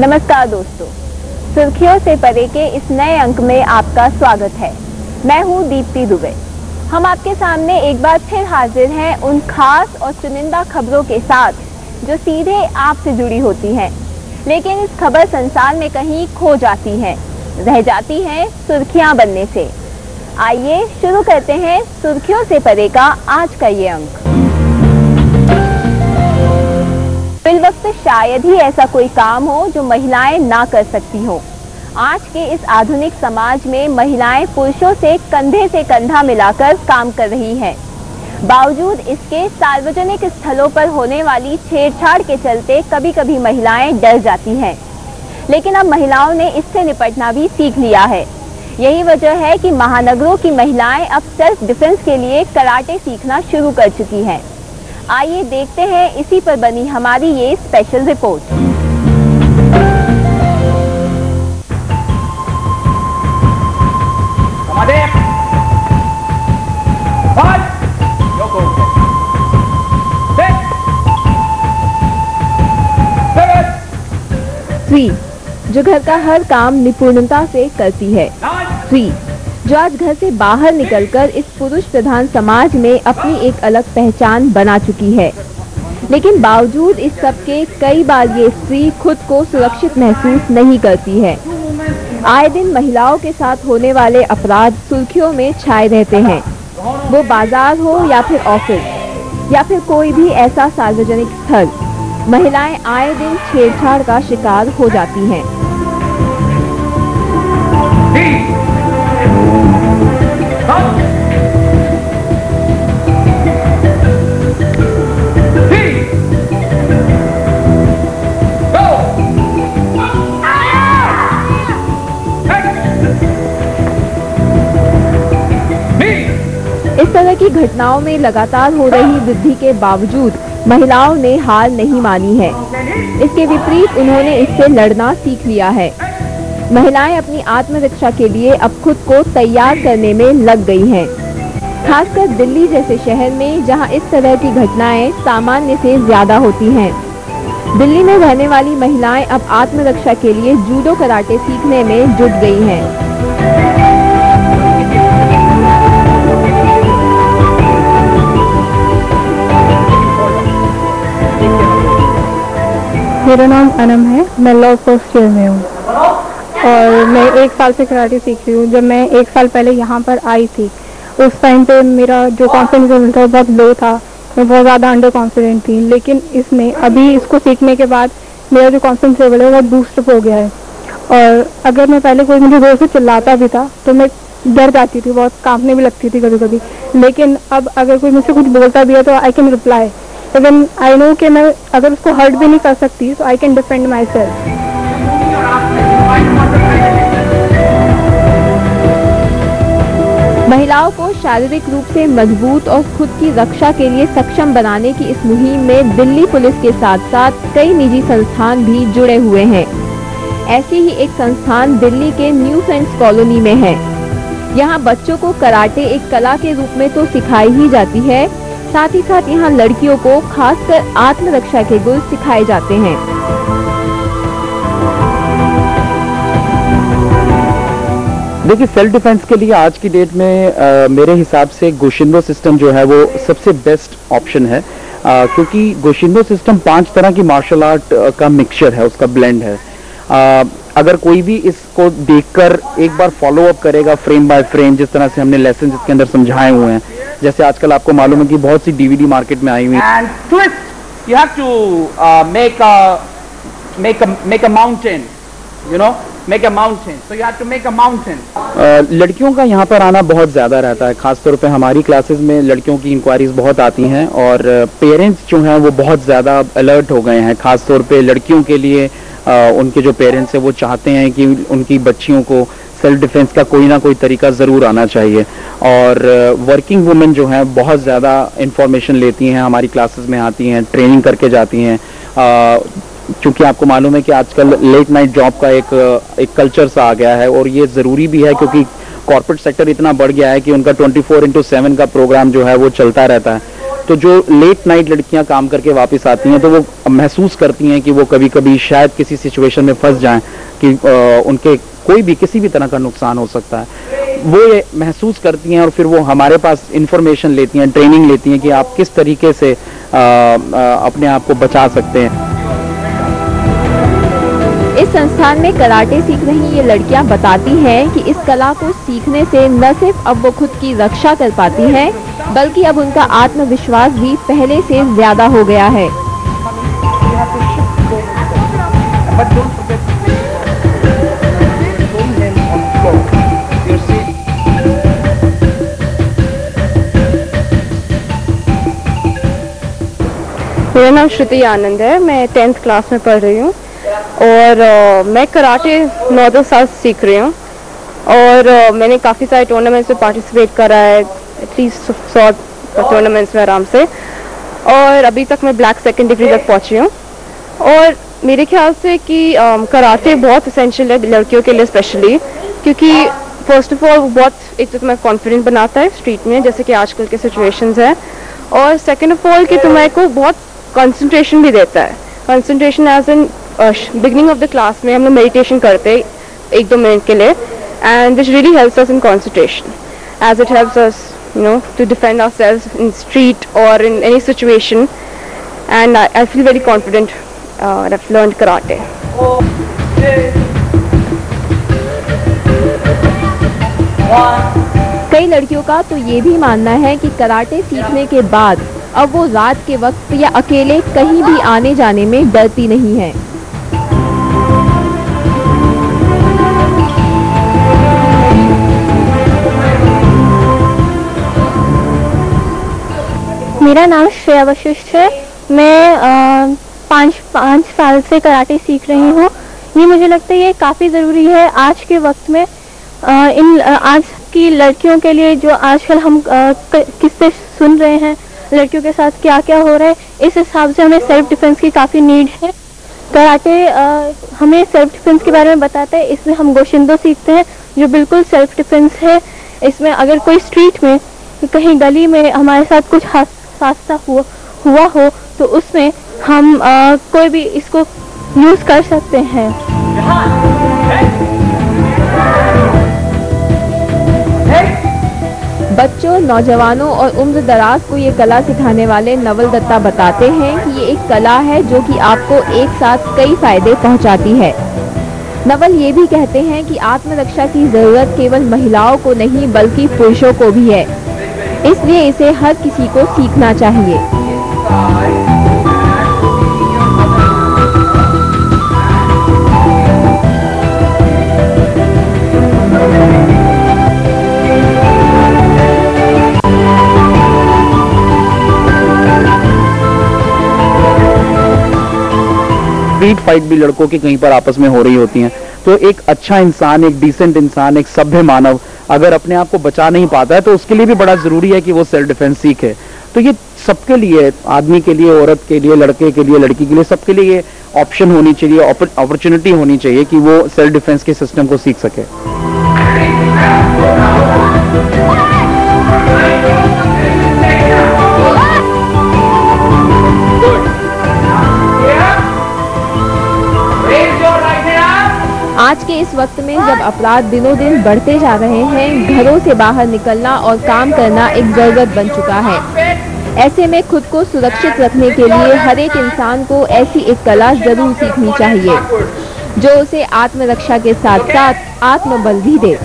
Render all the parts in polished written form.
नमस्कार दोस्तों, सुर्खियों से परे के इस नए अंक में आपका स्वागत है। मैं हूं दीप्ति दुबे। हम आपके सामने एक बार फिर हाजिर हैं उन खास और चुनिंदा खबरों के साथ जो सीधे आपसे जुड़ी होती हैं, लेकिन इस खबर संसार में कहीं खो जाती हैं, रह जाती हैं सुर्खियां बनने से। आइए शुरू करते हैं सुर्खियों से परे का आज का ये अंक। फिल वक्त शायद ही ऐसा कोई काम हो जो महिलाएं ना कर सकती हो। आज के इस आधुनिक समाज में महिलाएं पुरुषों से कंधा मिलाकर काम कर रही हैं। बावजूद इसके सार्वजनिक स्थलों पर होने वाली छेड़छाड़ के चलते कभी कभी महिलाएं डर जाती हैं, लेकिन अब महिलाओं ने इससे निपटना भी सीख लिया है। यही वजह है कि महानगरों की महिलाएं अब सेल्फ डिफेंस के लिए कराटे सीखना शुरू कर चुकी हैं। आइए देखते हैं इसी पर बनी हमारी ये स्पेशल रिपोर्ट। स्त्री जो घर का हर काम निपुणता से करती है, स्त्री जो आज घर से बाहर निकलकर इस पुरुष प्रधान समाज में अपनी एक अलग पहचान बना चुकी है। लेकिन बावजूद इस सब के कई बार ये स्त्री खुद को सुरक्षित महसूस नहीं करती है। आए दिन महिलाओं के साथ होने वाले अपराध सुर्खियों में छाए रहते हैं, वो बाजार हो या फिर ऑफिस या फिर कोई भी ऐसा सार्वजनिक स्थल। महिलाएं आए दिन छेड़छाड़ का शिकार हो जाती हैं। इस तरह की घटनाओं में लगातार हो रही वृद्धि के बावजूद महिलाओं ने हार नहीं मानी है। इसके विपरीत उन्होंने इससे लड़ना सीख लिया है। महिलाएं अपनी आत्मरक्षा के लिए अब खुद को तैयार करने में लग गई हैं। खासकर दिल्ली जैसे शहर में जहां इस तरह की घटनाएं सामान्य से ज्यादा होती हैं। दिल्ली में रहने वाली महिलाएं अब आत्मरक्षा के लिए जूडो कराटे सीखने में जुट गई हैं। मेरा नाम अनम है, मैं लॉ फर्स्ट ईयर में हूँ और मैं 1 साल से कराटे सीख रही हूँ। जब मैं 1 साल पहले यहाँ पर आई थी उस टाइम पे मेरा जो कॉन्फिडेंस लेवल था बहुत लो था, मैं बहुत ज़्यादा अंडर कॉन्फिडेंट थी। लेकिन इसमें अभी इसको सीखने के बाद मेरा जो कॉन्फिडेंस लेवल है बहुत बूस्टअप हो गया है। और अगर मैं पहले कोई मुझे जोर से चिल्लाता भी था तो मैं डर जाती थी, बहुत कांपने भी लगती थी कभी कभी। लेकिन अब अगर कोई मुझसे कुछ बोलता भी है तो I can reply, even I know कि मैं अगर उसको हर्ट भी नहीं कर सकती तो I can defend my self. महिलाओं को शारीरिक रूप से मजबूत और खुद की रक्षा के लिए सक्षम बनाने की इस मुहिम में दिल्ली पुलिस के साथ साथ कई निजी संस्थान भी जुड़े हुए हैं। ऐसी ही एक संस्थान दिल्ली के न्यू फ्रेंड्स कॉलोनी में है। यहाँ बच्चों को कराटे एक कला के रूप में तो सिखाई ही जाती है, साथ ही साथ यहाँ लड़कियों को खासकर आत्मरक्षा के गुण सिखाए जाते हैं। देखिए, सेल्फ डिफेंस के लिए आज की डेट में मेरे हिसाब से गोशिंदो सिस्टम जो है वो सबसे बेस्ट ऑप्शन है, क्योंकि गोशिंदो सिस्टम 5 तरह की मार्शल आर्ट का मिक्सचर है, उसका ब्लेंड है। अगर कोई भी इसको देखकर एक बार फॉलो अप करेगा फ्रेम बाय फ्रेम, जिस तरह से हमने लेसन इसके अंदर समझाए हुए हैं, जैसे आजकल आपको मालूम है कि बहुत सी डीवीडी मार्केट में आई हुई है। And twist, you have to make a mountain, you know, make a mountain, so you have to make a mountain. लड़कियों का यहाँ पर आना बहुत ज़्यादा रहता है, खासतौर पे हमारी क्लासेस में लड़कियों की इंक्वायरीज बहुत आती हैं और पेरेंट्स जो हैं वो बहुत ज़्यादा अलर्ट हो गए हैं। खासतौर पे लड़कियों के लिए उनके जो पेरेंट्स हैं वो चाहते हैं कि उनकी बच्चियों को सेल्फ डिफेंस का कोई ना कोई तरीका ज़रूर आना चाहिए। और वर्किंग वुमेन जो हैं बहुत ज़्यादा इंफॉर्मेशन लेती हैं, हमारी क्लासेस में आती हैं, ट्रेनिंग करके जाती हैं। क्योंकि आपको मालूम है कि आजकल लेट नाइट जॉब का एक कल्चर सा आ गया है और ये ज़रूरी भी है, क्योंकि कॉर्पोरेट सेक्टर इतना बढ़ गया है कि उनका 24/7 का प्रोग्राम जो है वो चलता रहता है। तो जो लेट नाइट लड़कियां काम करके वापस आती हैं तो वो महसूस करती हैं कि वो कभी कभी शायद किसी सिचुएशन में फंस जाएं कि उनके कोई भी किसी भी तरह का नुकसान हो सकता है। वो ये महसूस करती हैं और फिर वो हमारे पास इंफॉर्मेशन लेती हैं, ट्रेनिंग लेती हैं कि आप किस तरीके से अपने आप को बचा सकते हैं। इस संस्थान में कराटे सीख रही ये लड़कियां बताती हैं कि इस कला को सीखने से न सिर्फ अब वो खुद की रक्षा कर पाती हैं, बल्कि अब उनका आत्मविश्वास भी पहले से ज्यादा हो गया है। मेरा नाम श्रुति आनंद है, मैं 10th क्लास में पढ़ रही हूँ और मैं कराटे 9-10 साल सीख रही हूँ और मैंने काफ़ी सारे टूर्नामेंट्स में पार्टिसिपेट करा है, एटलीस्ट 100 टूर्नामेंट्स में आराम से, और अभी तक मैं ब्लैक सेकंड डिग्री तक पहुँची हूँ। और मेरे ख्याल से कि कराटे बहुत एसेंशियल है लड़कियों के लिए स्पेशली, क्योंकि फर्स्ट ऑफ ऑल बहुत एक तो तुम्हें कॉन्फिडेंट बनाता है स्ट्रीट में, जैसे कि आजकल के सिचुएशंस है, और सेकेंड ऑफ ऑल कि तुम्हें को बहुत कंसंट्रेशन भी देता है। Concentration as in beginning of the class में हम लोग मेडिटेशन करते हैं 1-2 मिनट के लिए, and this really helps us in concentration as it helps us to defend ourselves in street or in any situation, and I feel very confident and I've learned karate. कई लड़कियों का तो ये भी मानना है कि कराटे सीखने के बाद अब वो रात के वक्त या अकेले कहीं भी आने जाने में डरती नहीं है। मेरा नाम श्रेया वशिष्ठ है। मैं 5 साल से कराटे सीख रही हूँ। ये मुझे लगता है ये काफ़ी ज़रूरी है आज के वक्त में, आज की लड़कियों के लिए, जो आजकल हम किस्से सुन रहे हैं लड़कियों के साथ क्या क्या हो रहा है, इस हिसाब से हमें सेल्फ डिफेंस की काफ़ी नीड है। कराटे हमें सेल्फ डिफेंस के बारे में बताता है। इसमें हम गोशिंदो सीखते हैं जो बिल्कुल सेल्फ डिफेंस है। इसमें अगर कोई स्ट्रीट में कहीं गली में हमारे साथ कुछ हादसा हुआ हो तो उसमें हम कोई भी इसको यूज कर सकते हैं। बच्चों, नौजवानों और उम्र दराज को ये कला सिखाने वाले नवल दत्ता बताते हैं कि ये एक कला है जो कि आपको एक साथ कई फायदे पहुंचाती है। नवल ये भी कहते हैं कि आत्मरक्षा की जरूरत केवल महिलाओं को नहीं बल्कि पुरुषों को भी है, इसलिए इसे हर किसी को सीखना चाहिए। स्ट्रीट फाइट भी लड़कों की कहीं पर आपस में हो रही होती हैं, तो एक अच्छा इंसान, एक डिसेंट इंसान, एक सभ्य मानव अगर अपने आप को बचा नहीं पाता है तो उसके लिए भी बड़ा जरूरी है कि वो सेल्फ डिफेंस सीखे। तो ये सबके लिए, आदमी के लिए, औरत के लिए, लड़के के लिए, लड़की के लिए, सबके लिए ये ऑप्शन होनी चाहिए, अपॉर्चुनिटी होनी चाहिए कि वो सेल्फ डिफेंस के सिस्टम को सीख सके। आज के इस वक्त में जब अपराध दिनों दिन बढ़ते जा रहे हैं, घरों से बाहर निकलना और काम करना एक जरूरत बन चुका है। ऐसे में खुद को सुरक्षित रखने के लिए हर एक इंसान को ऐसी एक कला जरूर सीखनी चाहिए जो उसे आत्मरक्षा के साथ साथ आत्मबल भी दे।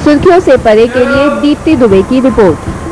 सुर्खियों से परे के लिए दीप्ति दुबे की रिपोर्ट।